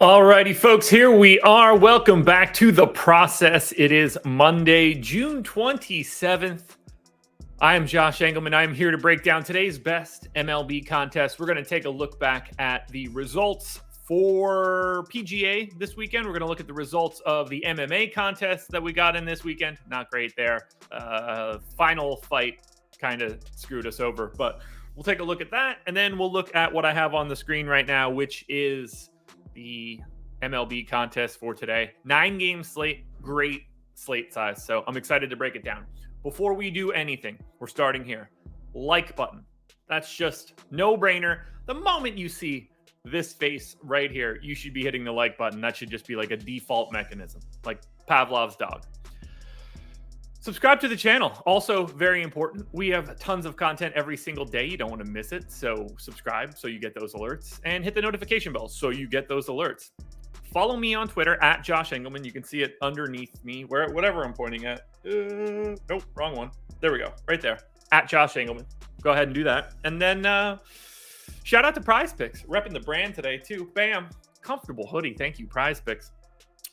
Alrighty, folks, here we are. Welcome back to The Process. It is Monday, June 27th. I am Josh Engleman. I am here to break down today's best MLB contest. We're going to take a look back at the results for PGA this weekend. We're going to look at the results of the MMA contest that we got in this weekend. Not great there. Final fight kind of screwed us over, but we'll take a look at that. And then we'll look at what I have on the screen right now, which is the MLB contest for today. 9-game slate, great slate size. So I'm excited to break it down. Before we do anything, we're starting here. Like button. That's just no brainer. The moment you see this face right here, you should be hitting the like button. That should just be like a default mechanism, like Pavlov's dog. Subscribe to the channel. Also very important. We have tons of content every single day. You don't want to miss it. So subscribe so you get those alerts and hit the notification bell so you get those alerts. Follow me on Twitter at Josh Engleman. You can see it underneath me, whatever I'm pointing at. Nope, wrong one. There we go. Right there. At Josh Engleman. Go ahead and do that. And then shout out to PrizePicks. Repping the brand today too. Bam. Comfortable hoodie. Thank you, PrizePicks.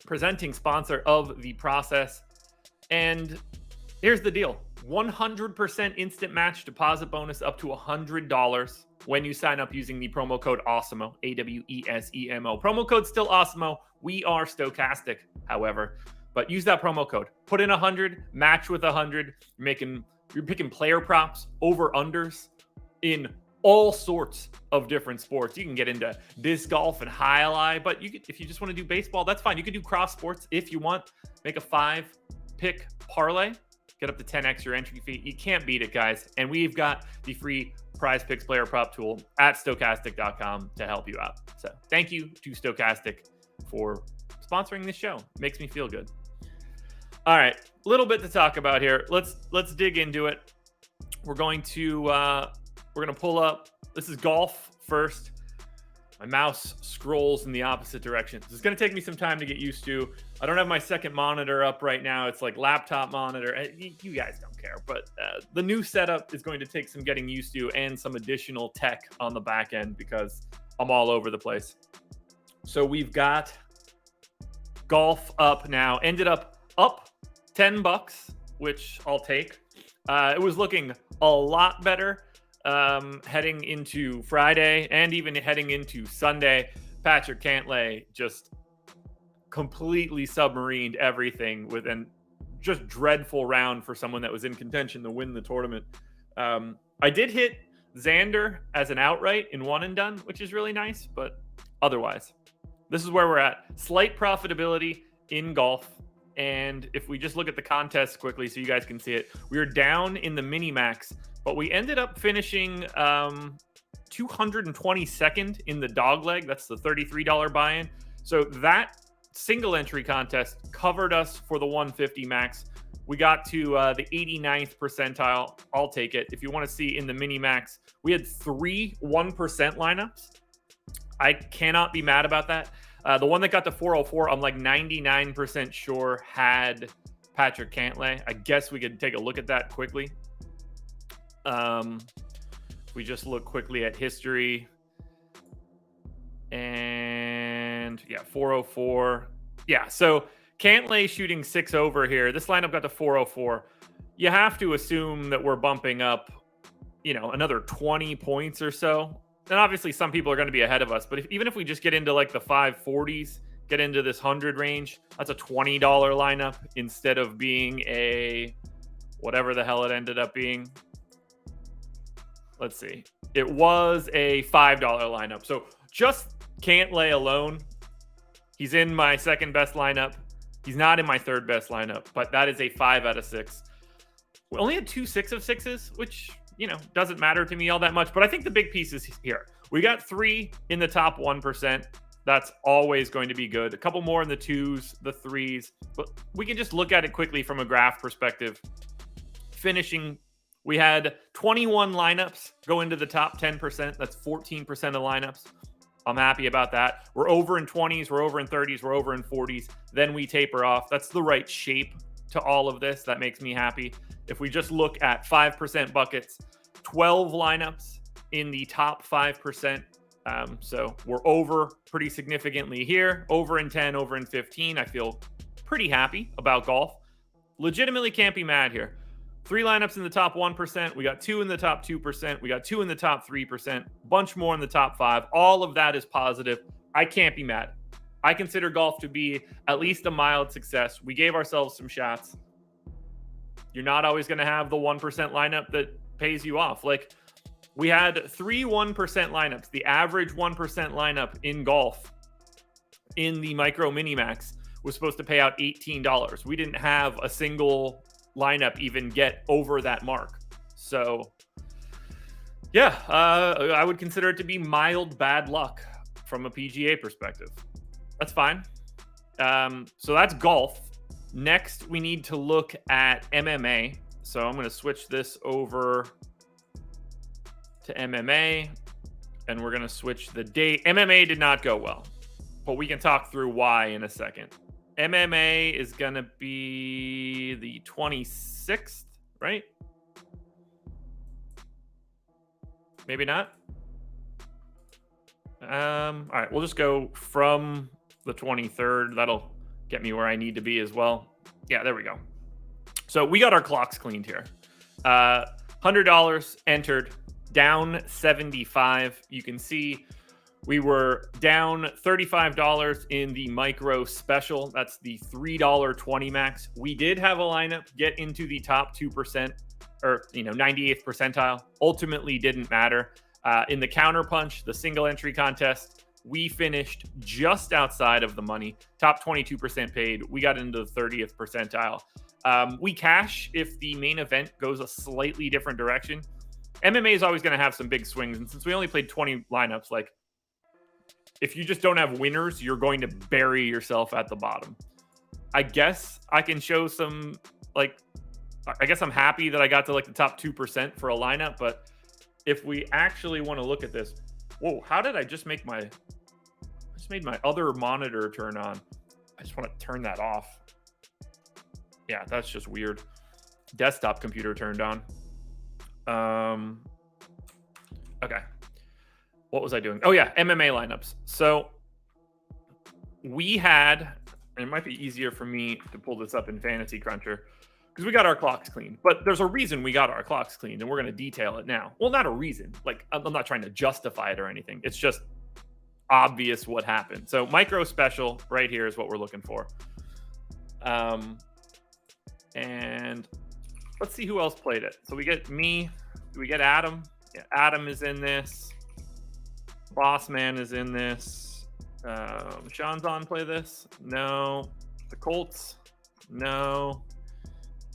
Presenting sponsor of the process. And here's the deal. 100% instant match deposit bonus up to $100 when you sign up using the promo code Awesemo, AWESEMO. Promo code still Awesemo. We are Stokastic, however, but use that promo code. Put in 100, match with 100. You're picking player props, over unders in all sorts of different sports. You can get into disc golf and high, but if you just want to do baseball, that's fine. You can do cross sports if you want. Make a 5-pick parlay. Get up to 10x your entry fee. You can't beat it, guys. And we've got the free PrizePicks player prop tool at Stokastic.com to help you out. So thank you to Stokastic for sponsoring this show. Makes me feel good. All right, a little bit to talk about here. Let's dig into it. We're going to pull up. This is golf first. My mouse scrolls in the opposite direction. It's going to take me some time to get used to. I don't have my second monitor up right now. It's like laptop monitor. You guys don't care, but the new setup is going to take some getting used to and some additional tech on the back end because I'm all over the place. So we've got golf up now. Ended up $10, which I'll take. It was looking a lot better heading into Friday and even heading into Sunday. Patrick Cantlay just completely submarined everything with an just dreadful round for someone that was in contention to win the tournament. I did hit Xander as an outright in one and done, which is really nice, but otherwise, this is where we're at. Slight profitability in golf. And if we just look at the contest quickly so you guys can see it, we were down in the mini max, but we ended up finishing 222nd in the dog leg. That's the $33 buy-in. So that single entry contest covered us for the 150 max. We got to the 89th percentile. I'll take it. If you want to see in the mini max, we had 3 1% lineups. I cannot be mad about that. The one that got to 404, I'm like 99% sure had Patrick Cantlay. I guess we could take a look at that quickly. If we just look quickly at history. And yeah, 404. Yeah, so Cantlay shooting 6 over here. This lineup got to 404. You have to assume that we're bumping up, another 20 points or so. And obviously some people are going to be ahead of us, but even if we just get into like the 540s, get into this 100 range, that's a $20 lineup instead of being a whatever the hell it ended up being. Let's see. It was a $5 lineup. So just Cantlay alone, he's in my second best lineup. He's not in my third best lineup, but that is a 5 out of 6. We only had 2 6 of 6s, which doesn't matter to me all that much. But I think the big piece is here. We got 3 in the top 1%. That's always going to be good. A couple more in the 2s, the 3s. But we can just look at it quickly from a graph perspective. Finishing, we had 21 lineups go into the top 10%. That's 14% of lineups. I'm happy about that. We're over in 20s. We're over in 30s. We're over in 40s. Then we taper off. That's the right shape to all of this. That makes me happy. If we just look at 5% buckets, 12 lineups in the top 5%. So we're over pretty significantly here. Over in 10, over in 15. I feel pretty happy about golf. Legitimately can't be mad here. 3 lineups in the top 1%. We got 2 in the top 2%. We got 2 in the top 3%. Bunch more in the top 5. All of that is positive. I can't be mad. I consider golf to be at least a mild success. We gave ourselves some shots. You're not always going to have the 1% lineup that pays you off. Like, we had 3 1% lineups. The average 1% lineup in golf in the micro minimax was supposed to pay out $18. We didn't have a single lineup even get over that mark. So, yeah, I would consider it to be mild bad luck from a PGA perspective. That's fine. So that's golf. Next, we need to look at MMA. So I'm going to switch this over to MMA, and we're going to switch the date. MMA did not go well, but we can talk through why in a second. MMA is going to be the 26th, right? Maybe not. All right, we'll just go from the 23rd. That'll get me where I need to be as well. Yeah, there we go. So we got our clocks cleaned here. $100 entered, down 75. You can see we were down $35 in the micro special. That's the $3.20 max. We did have a lineup get into the top 2% or 98th percentile. Ultimately didn't matter. In the counterpunch, the single entry contest, we finished just outside of the money. Top 22% paid. We got into the 30th percentile. We cash if the main event goes a slightly different direction. MMA is always going to have some big swings. And since we only played 20 lineups, like, if you just don't have winners, you're going to bury yourself at the bottom. I guess I can show some, I guess I'm happy that I got to the top 2% for a lineup. But if we actually want to look at this, whoa, how did I just make I just made my other monitor turn on? I just want to turn that off. Yeah, that's just weird. Desktop computer turned on. Okay. What was I doing? Oh yeah, MMA lineups. So we had, and it might be easier for me to pull this up in Fantasy Cruncher because we got our clocks cleaned. But there's a reason we got our clocks cleaned, and we're going to detail it now. Well, not a reason. I'm not trying to justify it or anything. It's just obvious what happened. So micro special right here is what we're looking for. And let's see who else played it. So we get me. Do we get Adam? Yeah, Adam is in this. Boss Man is in this. Sean's on play this? No. The Colts? No.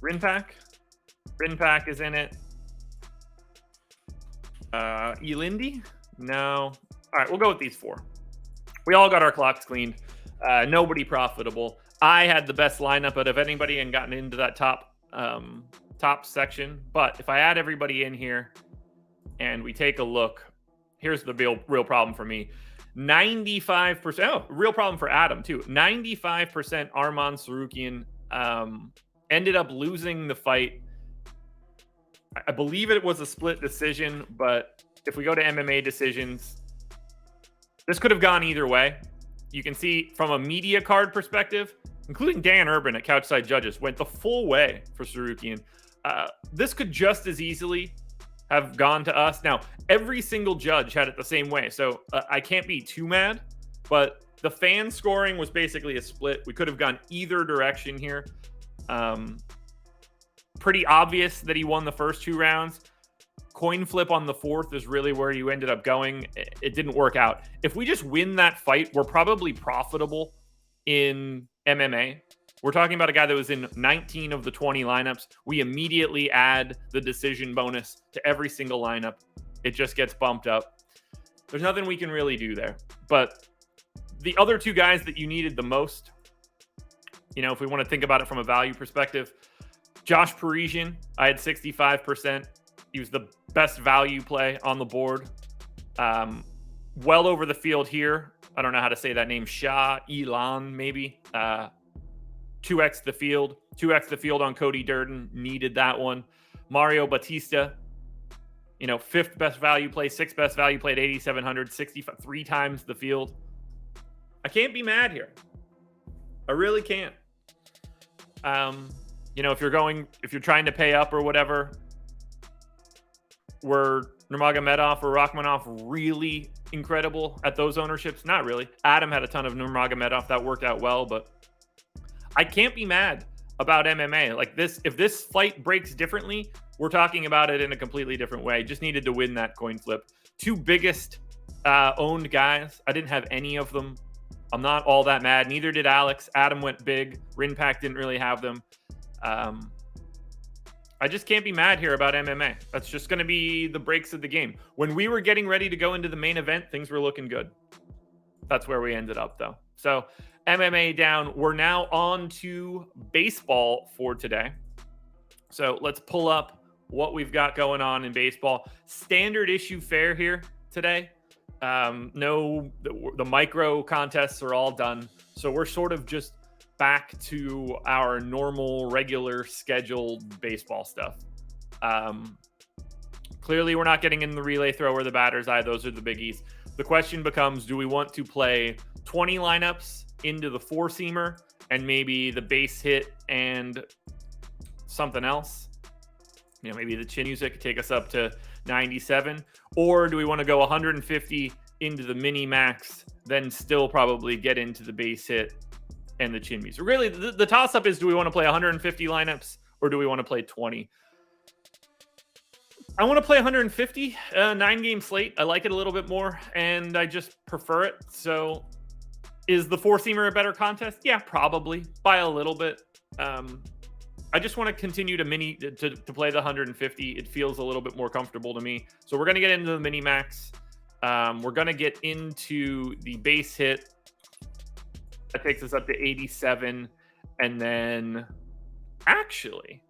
Rinpack? Rinpack is in it. Elindi? No. All right, we'll go with these 4. We all got our clocks cleaned. Nobody profitable. I had the best lineup out of anybody and gotten into that top section. But if I add everybody in here and we take a look, here's the real problem for me. 95%. Oh, real problem for Adam too. 95% Arman Sarukian ended up losing the fight. I believe it was a split decision, but if we go to MMA decisions, this could have gone either way. You can see from a media card perspective, including Dan Urban at Couchside Judges, went the full way for Sarukian. This could just as easily have gone to us. Now, every single judge had it the same way, so I can't be too mad, but the fan scoring was basically a split. We could have gone either direction here. Pretty obvious that he won the first 2 rounds. Coin flip on the 4th is really where you ended up going. It didn't work out. If we just win that fight, we're probably profitable in MMA. We're talking about a guy that was in 19 of the 20 lineups. We immediately add the decision bonus to every single lineup. It just gets bumped up. There's nothing we can really do there. But the other 2 guys that you needed the most, if we want to think about it from a value perspective, Josh Parisian, I had 65%. He was the best value play on the board. Well over the field here. I don't know how to say that name. Shah Elan, maybe. 2x the field. 2x the field on Cody Durden. Needed that one. Mario Batista. fifth best value play, sixth best value play at 8,700, 65, 3 times the field. I can't be mad here. I really can't. If you're trying to pay up or whatever, were Nurmagomedov or Rachmaninoff really incredible at those ownerships? Not really. Adam had a ton of Nurmagomedov that worked out well, but I can't be mad about MMA. Like this, if this fight breaks differently, we're talking about it in a completely different way. Just needed to win that coin flip. 2 biggest owned guys. I didn't have any of them. I'm not all that mad. Neither did Alex. Adam went big. Rinpack didn't really have them. I just can't be mad here about MMA. That's just going to be the breaks of the game. When we were getting ready to go into the main event, things were looking good. That's where we ended up, though. So MMA down. We're now on to baseball for today. So let's pull up what we've got going on in baseball. Standard issue fare here today. No, the micro contests are all done. So we're sort of just back to our normal, regular, scheduled baseball stuff. Clearly, we're not getting in the relay throw or the batter's eye. Those are the biggies. The question becomes, do we want to play 20 lineups into the 4-seamer and maybe the base hit and something else? Maybe the chin music take us up to 97. Or do we want to go 150 into the mini max, then still probably get into the base hit and the chin music? Really, the toss-up is, do we want to play 150 lineups or do we want to play 20? I want to play 150, 9-game slate. I like it a little bit more, and I just prefer it. So is the 4-seamer a better contest? Yeah, probably, by a little bit. I just want to continue to play the 150. It feels a little bit more comfortable to me. So we're going to get into the mini max. We're going to get into the base hit. That takes us up to 87. And then actually,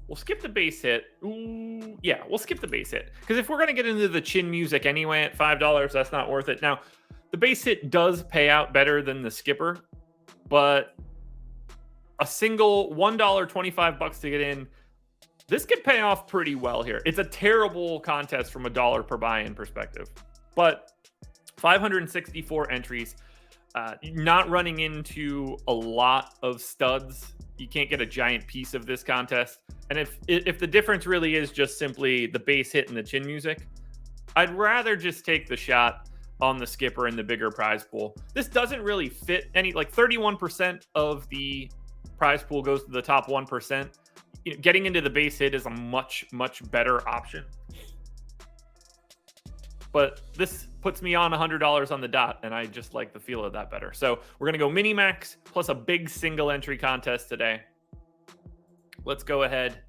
we'll skip the base hit. Ooh, yeah, we'll skip the base hit. Because if we're going to get into the chin music anyway at $5, that's not worth it. Now, the base hit does pay out better than the skipper, but a single $1.25 to get in, this could pay off pretty well here. It's a terrible contest from a dollar per buy-in perspective, but 564 entries, not running into a lot of studs. You can't get a giant piece of this contest. And if the difference really is just simply the base hit and the chin music, I'd rather just take the shot on the skipper and the bigger prize pool. This doesn't really fit any, like 31% of the prize pool goes to the top 1%. Getting into the base hit is a much, much better option. But this puts me on $100 on the dot, and I just like the feel of that better. So we're going to go mini max plus a big single entry contest today. Let's go ahead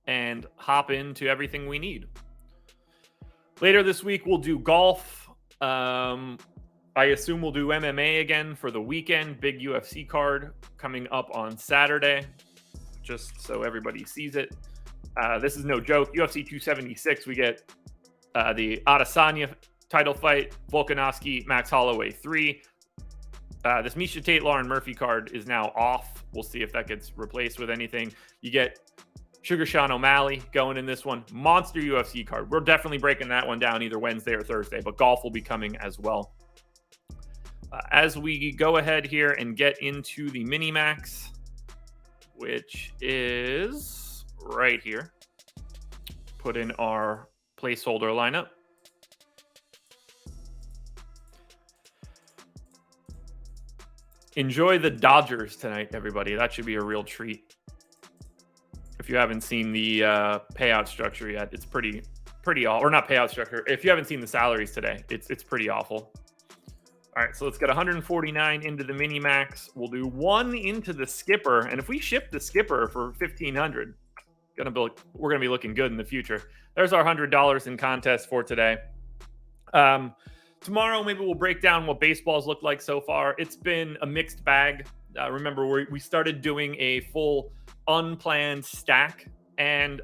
and hop into everything we need. Later this week, we'll do golf. I assume we'll do MMA again for the weekend. Big UFC card coming up on Saturday, just so everybody sees it. This is no joke. UFC 276, we get the Adesanya title fight, Volkanovski, Max Holloway 3. This Miesha Tate, Lauren Murphy card is now off. We'll see if that gets replaced with anything. You get Sugar Sean O'Malley going in this one. Monster UFC card. We're definitely breaking that one down either Wednesday or Thursday, but golf will be coming as well. As we go ahead here and get into the mini max, which is right here, put in our placeholder lineup. Enjoy the Dodgers tonight, everybody. That should be a real treat. If you haven't seen the payout structure yet, it's pretty awful. Or not payout structure. If you haven't seen the salaries today, it's pretty awful. All right, so let's get 149 into the mini max. We'll do 1 into the skipper, and if we ship the skipper for 1,500, we're gonna be looking good in the future. There's our $100 in contest for today. Tomorrow, maybe we'll break down what baseballs look like so far. It's been a mixed bag. Remember, we started doing a full unplanned stack, and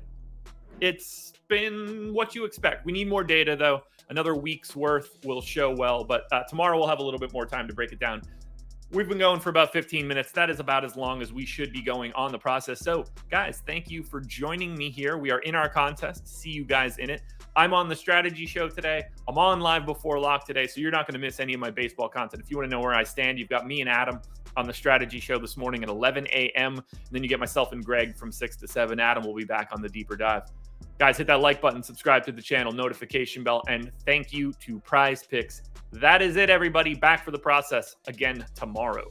it's been what you expect. We need more data, though. Another week's worth will show well, but tomorrow we'll have a little bit more time to break it down. We've been going for about 15 minutes. That is about as long as we should be going on the process. So, guys, thank you for joining me here. We are in our contest. See you guys in it. I'm on the strategy show today. I'm on live before lock today, so you're not going to miss any of my baseball content. If you want to know where I stand, you've got me and Adam on the strategy show this morning at 11 a.m. And then you get myself and Greg from 6 to 7. Adam will be back on the deeper dive. Guys, hit that like button, subscribe to the channel, notification bell, and thank you to PrizePicks. That is it, everybody. Back for the process again tomorrow.